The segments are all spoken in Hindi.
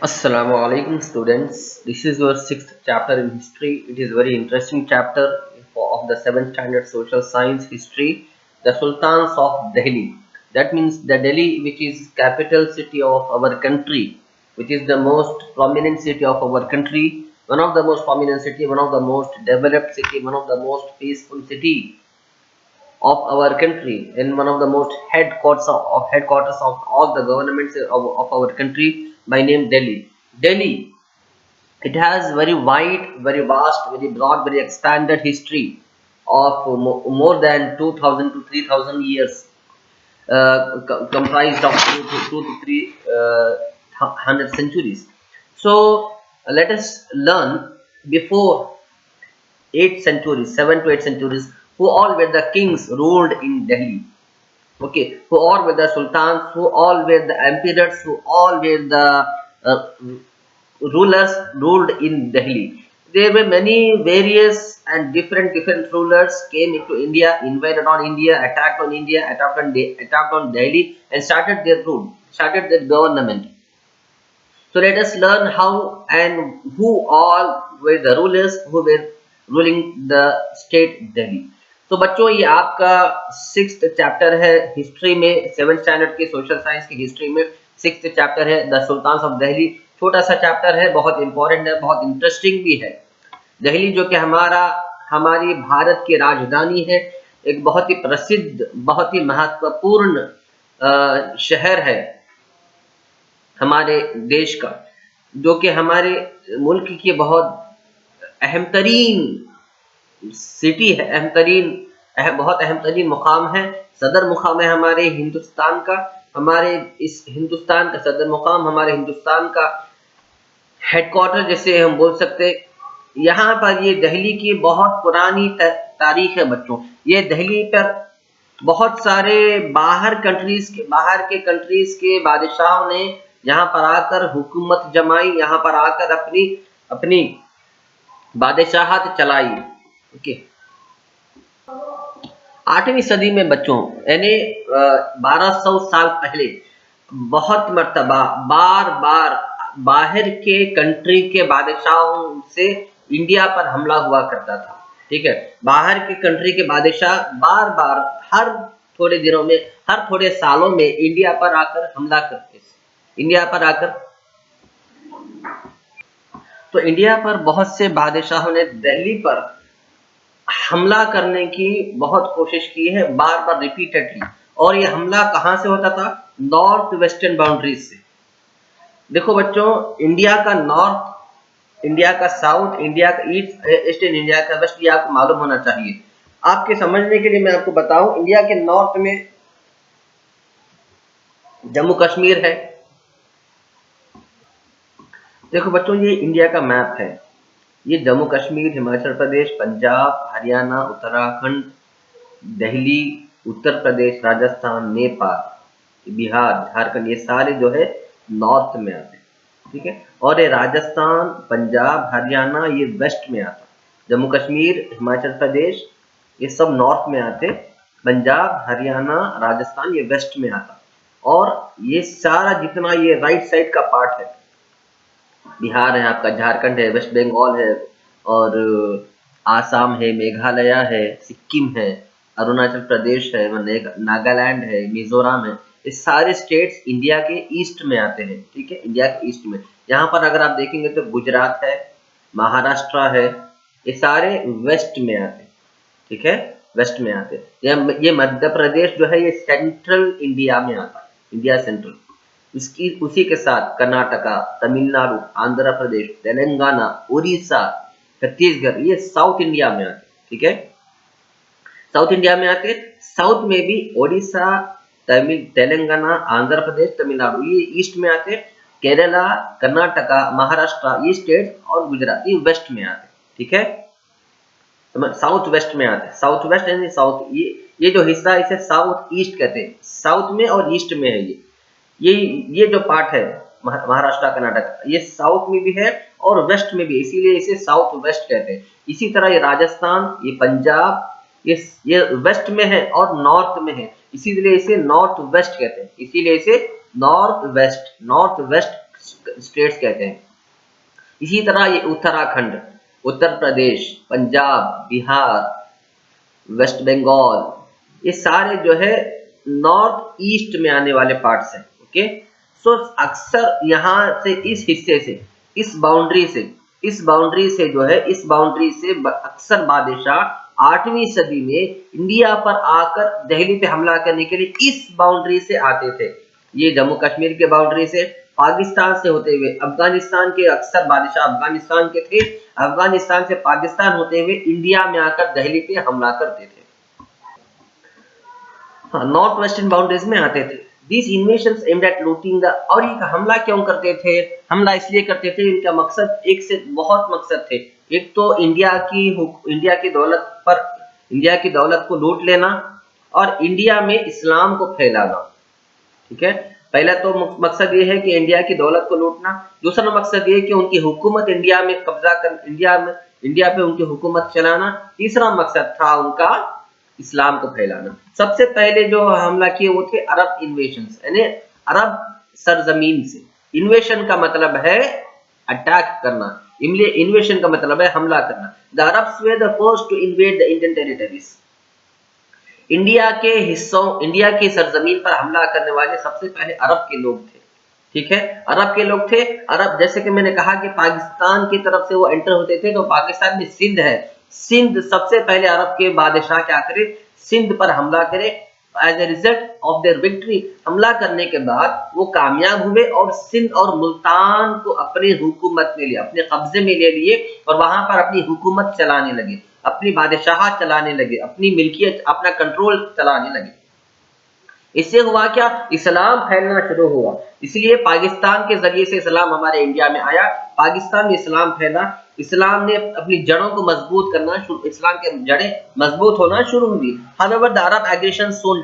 Assalamu alaikum students. This is your sixth chapter in history. It is very interesting chapter of the seventh standard social science history. The Sultans of Delhi. That means the Delhi, which is capital city of our country, which is the most prominent city of our country, one of the most prominent city, one of the most developed city, one of the most peaceful city of our country, and one of the most headquarters of all the governments of our country by name Delhi. Delhi, it has very wide, very vast, very broad, very expanded history of more than 2000 to 3000 years, comprised of two to three hundred centuries. So let us learn before 8 centuries, 7 to 8 centuries, who all were the kings ruled in Delhi. Okay, who all were the sultans, who all were the emperors, who all were the uh, rulers ruled in Delhi. There were many various and different rulers came into India, invaded on India, attacked on Delhi, and started their rule, started their government. So let us learn how and who all were the rulers who were ruling the state Delhi. तो बच्चों ये आपका सिक्स्थ चैप्टर है हिस्ट्री में, सेवन स्टैंडर्ड के सोशल साइंस की हिस्ट्री में सिक्स्थ चैप्टर है द सुल्तान्स ऑफ दिल्ली। छोटा सा चैप्टर है, बहुत इंपॉर्टेंट है, बहुत इंटरेस्टिंग भी है। दिल्ली जो कि हमारी भारत की राजधानी है, एक बहुत ही प्रसिद्ध, बहुत ही महत्वपूर्ण शहर है हमारे देश का, जो कि हमारे मुल्क की बहुत अहम तरीन सिटी है, बहुत अहम तरीन मुकाम है, सदर मुकाम है हमारे हिंदुस्तान का। हमारे इस हिंदुस्तान का सदर मुकाम, हमारे हिंदुस्तान का हेडक्वार्टर जैसे हम बोल सकते। यहाँ पर ये दिल्ली की बहुत पुरानी तारीख है बच्चों। ये दिल्ली पर बहुत सारे बाहर के कंट्रीज के बादशाहों ने यहाँ पर आकर हुकूमत जमाई, यहाँ पर आकर अपनी अपनी बादशाहत चलाई। ओके, 8वीं सदी में बच्चों, यानी 1200 साल पहले बहुत मर्तबा बार बार बाहर के कंट्री के बादशाहों से इंडिया पर हमला हुआ करता था। ठीक है, बाहर के कंट्री के बादशाह बार बार हर थोड़े दिनों में, हर थोड़े सालों में इंडिया पर आकर हमला करते थे। इंडिया पर आकर, तो इंडिया पर बहुत से बादशाहों ने दिल्ली पर हमला करने की बहुत कोशिश की है, बार बार रिपीटेडली। और ये हमला कहां से होता था? नॉर्थ वेस्टर्न बाउंड्रीज से। देखो बच्चों, इंडिया का नॉर्थ, इंडिया का साउथ, इंडिया का ईस्ट, ईस्टर्न इंडिया का वेस्ट, ये आपको मालूम होना चाहिए। आपके समझने के लिए मैं आपको बताऊं, इंडिया के नॉर्थ में जम्मू कश्मीर है। देखो बच्चों, ये इंडिया का मैप है। ये जम्मू कश्मीर, हिमाचल प्रदेश, पंजाब, हरियाणा, उत्तराखंड, दिल्ली, उत्तर प्रदेश, राजस्थान, नेपाल, बिहार, झारखंड, ये सारे जो है नॉर्थ में आते हैं। ठीक है, और ये राजस्थान, पंजाब, हरियाणा ये वेस्ट में आता। जम्मू कश्मीर, हिमाचल प्रदेश ये सब नॉर्थ में आते। पंजाब, हरियाणा, राजस्थान ये वेस्ट में आता। और ये सारा जितना ये राइट साइड का पार्ट है, बिहार है आपका, झारखंड है, वेस्ट बंगाल है, और आसाम है, मेघालय है, सिक्किम है, अरुणाचल प्रदेश है, नागालैंड है, मिजोरम है, ये सारे स्टेट्स इंडिया के ईस्ट में आते हैं। ठीक है, इंडिया के ईस्ट में। यहाँ पर अगर आप देखेंगे तो गुजरात है, महाराष्ट्र है, ये सारे वेस्ट में आते हैं। ठीक है, वेस्ट में आते हैं। ये मध्य प्रदेश जो है ये सेंट्रल इंडिया में आता है, इंडिया सेंट्रल। इसकी उसी के साथ कर्नाटका, तमिलनाडु, आंध्र प्रदेश, तेलंगाना, उड़ीसा, छत्तीसगढ़ ये साउथ इंडिया में आते। ठीक है, साउथ इंडिया में आते। साउथ में भी ओडिशा, तेलंगाना, आंध्र प्रदेश, तमिलनाडु ये ईस्ट में आते। केरला, कर्नाटका, महाराष्ट्र ये स्टेट, और गुजरात ये वेस्ट में आते। ठीक है, साउथ वेस्ट में आते। साउथ वेस्ट यानी साउथ, ये जो हिस्सा है इसे साउथ ईस्ट कहते हैं। साउथ में और ईस्ट में है ये जो पार्ट है महाराष्ट्र, कर्नाटक, ये साउथ में भी है और वेस्ट में भी, इसीलिए इसे साउथ वेस्ट कहते हैं। इसी तरह ये राजस्थान, ये पंजाब, ये वेस्ट में है और नॉर्थ में है, इसीलिए इसे नॉर्थ वेस्ट कहते हैं। इसीलिए इसे नॉर्थ वेस्ट स्टेट्स कहते हैं। इसी तरह ये उत्तराखंड, उत्तर प्रदेश, पंजाब, बिहार, वेस्ट बंगाल, ये सारे जो है नॉर्थ ईस्ट में आने वाले पार्ट्स हैं। ओके, सो अक्सर यहाँ से इस हिस्से से, इस बाउंड्री से, जो है इस बाउंड्री से अक्सर बादशाह 8वीं सदी में इंडिया पर आकर दिल्ली पे हमला करने के लिए इस बाउंड्री से आते थे। ये जम्मू कश्मीर के बाउंड्री से, पाकिस्तान से होते हुए, अफगानिस्तान के अक्सर बादशाह अफगानिस्तान के थे, अफगानिस्तान से पाकिस्तान होते हुए इंडिया में आकर दिल्ली पे हमला करते थे। हाँ, नॉर्थ वेस्टर्न बाउंड्रीज में आते थे। These invasions aimed at looting the, और ये हमला क्यों करते थे? हमला इसलिए करते थे, इनका मकसद, एक से बहुत मकसद थे। एक तो इंडिया की दौलत को लूट लेना और इंडिया में इस्लाम को फैलाना। ठीक है, पहला तो मकसद ये है कि इंडिया की दौलत को लूटना। दूसरा मकसद ये कि उनकी हुकूमत इंडिया में कब्जा कर, इंडिया पे उनकी हुकूमत चलाना। तीसरा मकसद था उनका इस्लाम को फैलाना। सबसे पहले जो हमला किए वो थे अरब इन्वेशंस, यानी अरब सरजमीन से। इन्वेशन का मतलब है अटैक करना, इन्वेशन का मतलब है हमला करना। The Arabs were the first to invade the Indian territories. India की सरजमीन पर हमला करने वाले सबसे पहले अरब के लोग थे। ठीक है, अरब के लोग थे। अरब, जैसे कि मैंने कहा कि पाकिस्तान की तरफ से वो एंटर होते थे, तो पाकिस्तान में सिंध है, सिंध सबसे पहले अरब के बादशाह क्या करे, सिंध पर हमला करे। As a result of their victory, हमला करने के बाद वो कामयाब हुए और सिंध और मुल्तान को अपनी हुकूमत में लिए, अपने कब्जे में ले लिए और वहां पर अपनी हुकूमत चलाने लगे, अपनी बादशाह चलाने लगे, अपनी मिल्कियत, अपना कंट्रोल चलाने लगे। इससे हुआ क्या, इस्लाम फैलना शुरू हुआ। इसलिए पाकिस्तान के जरिए से इस्लाम हमारे इंडिया में आया, पाकिस्तान में इस्लाम फैला, इस्लाम ने अपनी जड़ों को मजबूत करना, इस्लाम के जड़ें मजबूत होना शुरू हुई। However, the Arab aggression soon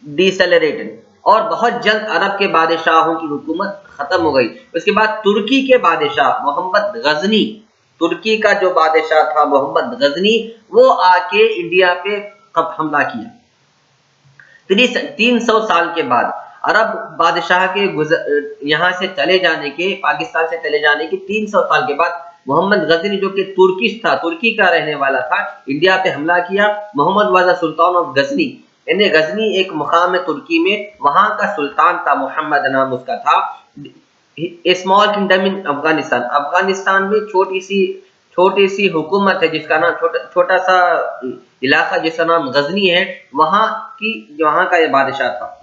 decelerated, और बहुत जल्द अरब के बादशाहों की हुकूमत खत्म हो गई। उसके बाद तुर्की के बादशाह मोहम्मद गजनी, तुर्की का जो बादशाह था मोहम्मद गजनी, वो आके इंडिया पे हमला किया। 300 साल के बाद अरब बादशाह के यहाँ से चले जाने के, पाकिस्तान से चले जाने के 300 साल के बाद मोहम्मद गजनी, जो कि तुर्किश था, तुर्की का रहने वाला था, इंडिया पे हमला किया। Mohammed was the sultan of Ghazni, यानी गजनी एक मुकाम है तुर्की में, वहां का सुल्तान था, मोहम्मद नाम उसका था। ए स्मॉल किंगडम इन अफगानिस्तान, अफगानिस्तान में छोटी सी हुकूमत है जिसका नाम, छोटा सा इलाका जिसका नाम गजनी है, वहां का ये बादशाह था।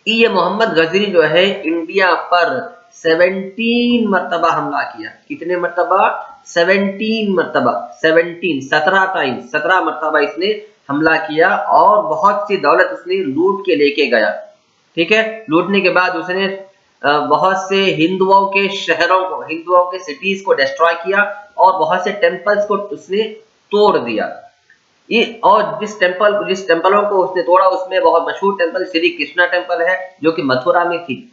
ये मोहम्मद गजनी जो है इंडिया पर 17 मरतबा हमला किया। कितने मरतबा? 17 टाइम्स, 17 मरतबा इसने हमला किया और बहुत सी दौलत उसने लूट के लेके गया। ठीक है, लूटने के बाद उसने बहुत से हिंदुओं के शहरों को, हिंदुओं के सिटीज को डिस्ट्रॉय किया और बहुत से टेम्पल्स को उसने तोड़ दिया। और जिस टेम्पलों को उसने तोड़ा, उसमें बहुत मशहूर टेम्पल श्री कृष्णा टेम्पल है, जो कि मथुरा में थी।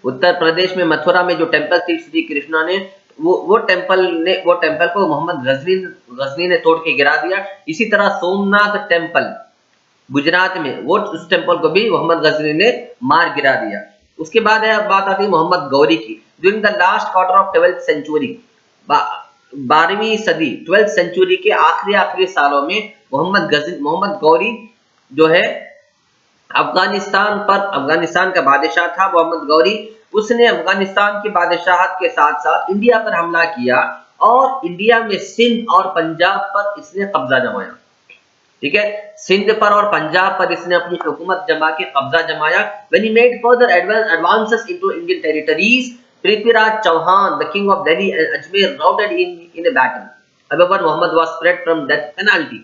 उत्तर प्रदेश में मथुरा में जो टेम्पल थी श्री कृष्णा ने, वो टेम्पल को मोहम्मद गजनी ने तोड़ के गिरा दिया। इसी तरह सोमनाथ टेम्पल गुजरात में, वो उस टेम्पल को भी मोहम्मद गजनी ने मार गिरा दिया। उसके बाद बात आती है मोहम्मद गौरी की। During the last quarter of 12th century, 12वीं सदी, 12th सेंचुरी के आखिरी सालों में मोहम्मद गौरी जो है अफगानिस्तान का बादशाह था। मोहम्मद गौरी, उसने अफगानिस्तान की बादशाहत के साथ साथ इंडिया पर हमला किया और इंडिया में सिंध और पंजाब पर इसने कब्जा जमाया। ठीक है, सिंध पर और पंजाब पर इसने अपनी हुकूमत जमा के कब्जा जमाया। When he made further advances into Indian territories, Prithviraj Chauhan, the king of Delhi and Ajmer, routed in a battle. However, Muhammad was spared from death penalty.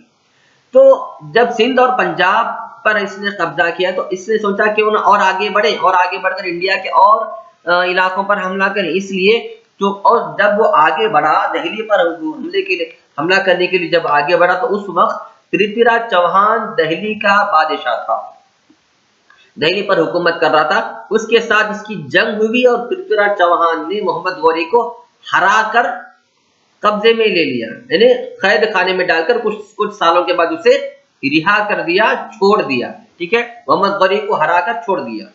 तो जब सिंध और पंजाब पर इसने कब्जा किया तो इसने सोचा कि और आगे बढ़कर इंडिया के और इलाकों पर हमला करें। इसलिए और जब वो आगे बढ़ा, दिल्ली पर हमला करने के लिए जब आगे बढ़ा, तो उस वक्त पृथ्वीराज चौहान दिल्ली का बादशाह था, दिल्ली पर हुकूमत कर रहा था। उसके साथ इसकी जंग हुई और पृथ्वीराज चौहान ने मोहम्मद गौरी को हराकर कब्जे में ले लिया, यानी कैद खाने में डालकर कुछ सालों के बाद उसे रिहा कर दिया, छोड़ दिया। ठीक है, मोहम्मद गौरी को हराकर छोड़ दिया।